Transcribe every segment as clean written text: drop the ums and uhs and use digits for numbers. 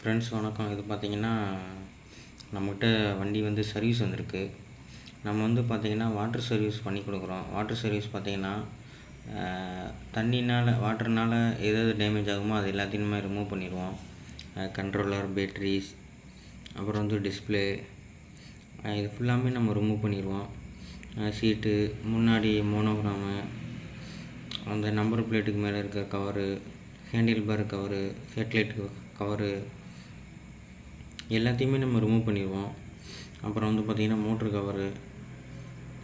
Friends வணக்கம். இது பார்த்திங்கன்னா நம்மகிட்ட வண்டி வந்து சர்வீஸ் வந்திருக்கு. நம்ம வந்து பார்த்திங்கன்னா வாட்டர் சர்வீஸ் பண்ணி கொடுக்குறோம். வாட்டர் சர்வீஸ் பார்த்திங்கன்னா வாட்டர்னால் எதாவது டேமேஜ் ஆகுமோ அது எல்லாத்தையுமே ரிமூவ் பண்ணிடுவோம். கண்ட்ரோலர், பேட்ரிஸ், அப்புறம் வந்து டிஸ்பிளே, இது ஃபுல்லாமே நம்ம ரிமூவ் பண்ணிடுவோம். சீட்டு, முன்னாடி மோனோகிராமு, அந்த நம்பர் பிளேட்டுக்கு மேலே இருக்க cover, handle bar cover, headlight cover, எல்லாத்தையுமே நம்ம ரிமூவ் பண்ணிடுவோம். அப்புறம் வந்து பார்த்திங்கன்னா மோட்ரு கவரு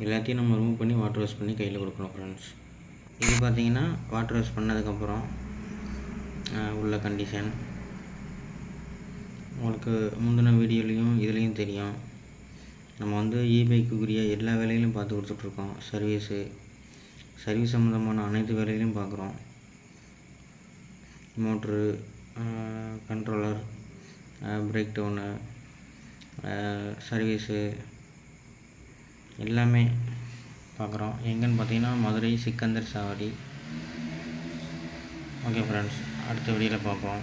எல்லாத்தையும் நம்ம ரிமூவ் பண்ணி வாட்டர் வாஷ் பண்ணி கையில் கொடுக்குறோம் ஃப்ரெண்ட்ஸ். இது பார்த்திங்கன்னா வாட்டர் வாஷ் பண்ணதுக்கப்புறம் உள்ள கண்டிஷன் உங்களுக்கு முந்தின வீடியோலையும் இதுலேயும் தெரியும். நம்ம வந்து இபைக்குரிய எல்லா வேலைகளையும் பார்த்து கொடுத்துட்ருக்கோம். சர்வீஸ் சம்மந்தமான அனைத்து வேலைகளையும் பார்க்குறோம். Motor, controller, break down, service எல்லாமே பார்க்குறோம். எங்கேன்னு பார்த்தீங்கன்னா மதுரை சிக்கந்தர் சாவடி. ஓகே ஃப்ரெண்ட்ஸ், அடுத்த வீடியோவில் பார்ப்போம்.